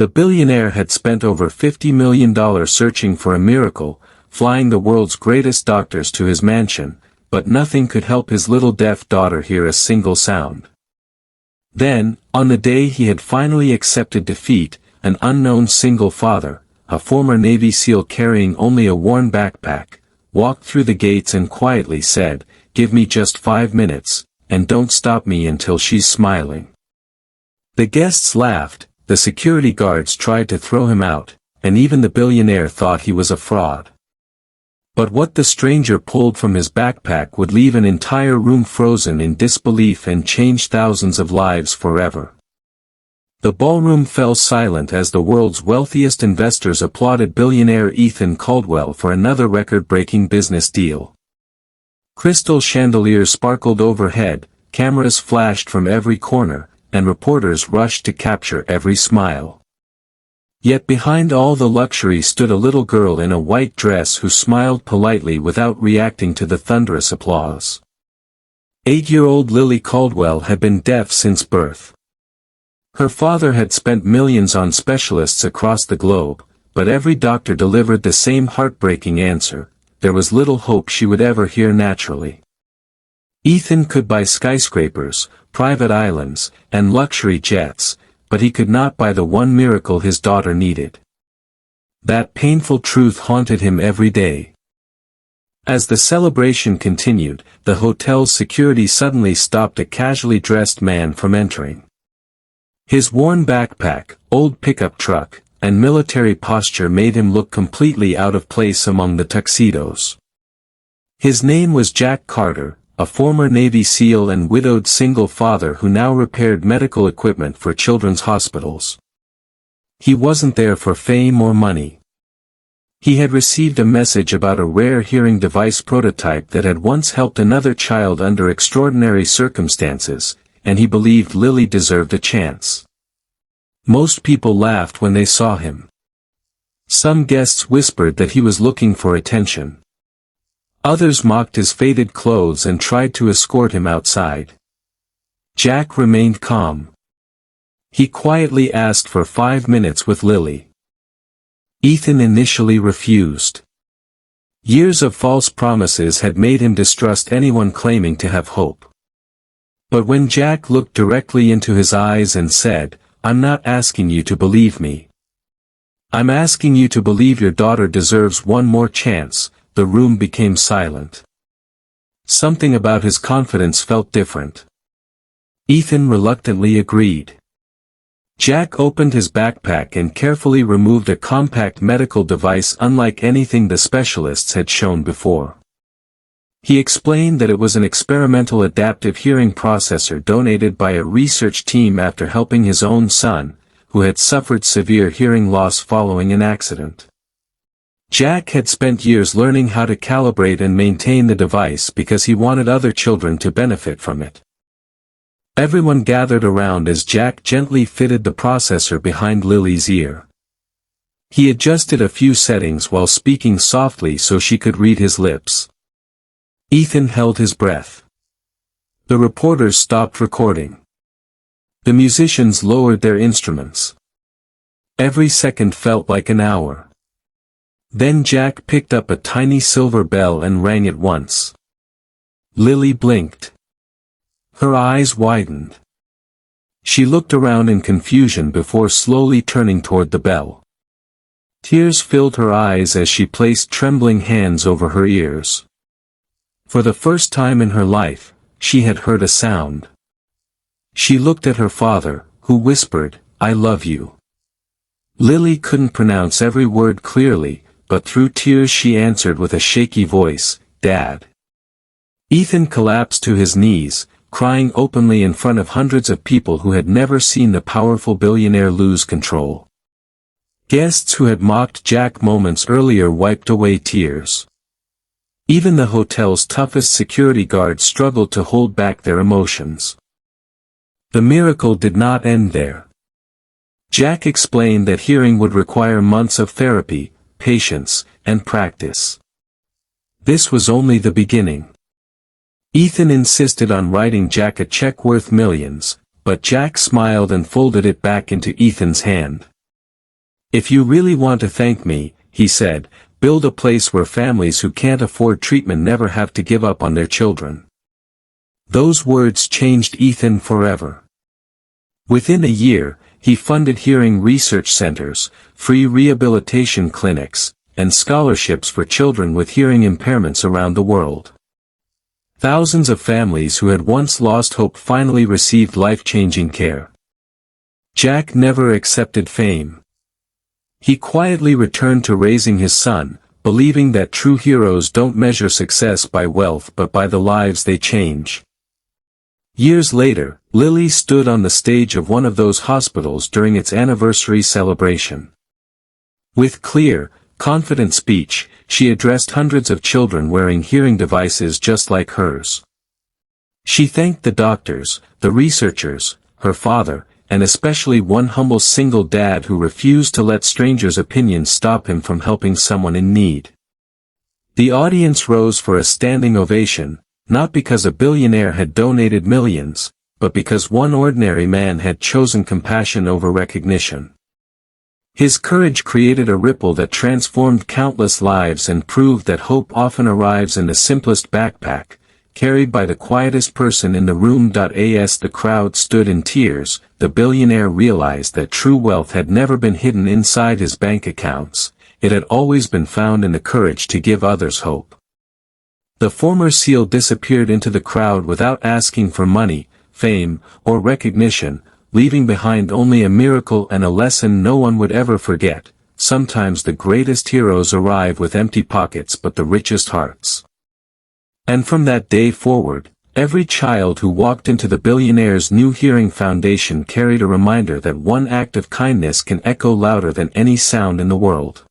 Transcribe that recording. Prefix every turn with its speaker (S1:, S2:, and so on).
S1: The billionaire had spent over $50 million searching for a miracle, flying the world's greatest doctors to his mansion, but nothing could help his little deaf daughter hear a single sound. Then, on the day he had finally accepted defeat, an unknown single father, a former Navy SEAL carrying only a worn backpack, walked through the gates and quietly said, "Give me just 5 minutes, and don't stop me until she's smiling." The guests laughed, the security guards tried to throw him out, and even the billionaire thought he was a fraud. But what the stranger pulled from his backpack would leave an entire room frozen in disbelief and change thousands of lives forever. The ballroom fell silent as the world's wealthiest investors applauded billionaire Ethan Caldwell for another record-breaking business deal. Crystal chandeliers sparkled overhead, cameras flashed from every corner, and reporters rushed to capture every smile. Yet behind all the luxury stood a little girl in a white dress who smiled politely without reacting to the thunderous applause. 8-year-old Lily Caldwell had been deaf since birth. Her father had spent millions on specialists across the globe, but every doctor delivered the same heartbreaking answer: there was little hope she would ever hear naturally. Ethan could buy skyscrapers, private islands, and luxury jets, but he could not buy the one miracle his daughter needed. That painful truth haunted him every day. As the celebration continued, the hotel's security suddenly stopped a casually dressed man from entering. His worn backpack, old pickup truck, and military posture made him look completely out of place among the tuxedos. His name was Jack Carter, a former Navy SEAL and widowed single father who now repaired medical equipment for children's hospitals. He wasn't there for fame or money. He had received a message about a rare hearing device prototype that had once helped another child under extraordinary circumstances, and he believed Lily deserved a chance. Most people laughed when they saw him. Some guests whispered that he was looking for attention. Others mocked his faded clothes and tried to escort him outside. Jack remained calm. He quietly asked for 5 minutes with Lily. Ethan initially refused. Years of false promises had made him distrust anyone claiming to have hope. But when Jack looked directly into his eyes and said, "I'm not asking you to believe me. I'm asking you to believe your daughter deserves one more chance," the room became silent. Something about his confidence felt different. Ethan reluctantly agreed. Jack opened his backpack and carefully removed a compact medical device unlike anything the specialists had shown before. He explained that it was an experimental adaptive hearing processor donated by a research team after helping his own son, who had suffered severe hearing loss following an accident. Jack had spent years learning how to calibrate and maintain the device because he wanted other children to benefit from it. Everyone gathered around as Jack gently fitted the processor behind Lily's ear. He adjusted a few settings while speaking softly so she could read his lips. Ethan held his breath. The reporters stopped recording. The musicians lowered their instruments. Every second felt like an hour. Then Jack picked up a tiny silver bell and rang it once. Lily blinked. Her eyes widened. She looked around in confusion before slowly turning toward the bell. Tears filled her eyes as she placed trembling hands over her ears. For the first time in her life, she had heard a sound. She looked at her father, who whispered, "I love you." Lily couldn't pronounce every word clearly, but through tears she answered with a shaky voice, "Dad." Ethan collapsed to his knees, crying openly in front of hundreds of people who had never seen the powerful billionaire lose control. Guests who had mocked Jack moments earlier wiped away tears. Even the hotel's toughest security guards struggled to hold back their emotions. The miracle did not end there. Jack explained that hearing would require months of therapy, patience, and practice. This was only the beginning. Ethan insisted on writing Jack a check worth millions, but Jack smiled and folded it back into Ethan's hand. "If you really want to thank me," he said, "build a place where families who can't afford treatment never have to give up on their children." Those words changed Ethan forever. Within a year, he funded hearing research centers, free rehabilitation clinics, and scholarships for children with hearing impairments around the world. Thousands of families who had once lost hope finally received life-changing care. Jack never accepted fame. He quietly returned to raising his son, believing that true heroes don't measure success by wealth but by the lives they change. Years later, Lily stood on the stage of one of those hospitals during its anniversary celebration. With clear, confident speech, she addressed hundreds of children wearing hearing devices just like hers. She thanked the doctors, the researchers, her father, and especially one humble single dad who refused to let strangers' opinions stop him from helping someone in need. The audience rose for a standing ovation, not because a billionaire had donated millions, but because one ordinary man had chosen compassion over recognition. His courage created a ripple that transformed countless lives and proved that hope often arrives in the simplest backpack, carried by the quietest person in the room. As the crowd stood in tears, the billionaire realized that true wealth had never been hidden inside his bank accounts, it had always been found in the courage to give others hope. The former SEAL disappeared into the crowd without asking for money, fame, or recognition, leaving behind only a miracle and a lesson no one would ever forget. Sometimes the greatest heroes arrive with empty pockets but the richest hearts. And from that day forward, every child who walked into the billionaire's new hearing foundation carried a reminder that one act of kindness can echo louder than any sound in the world.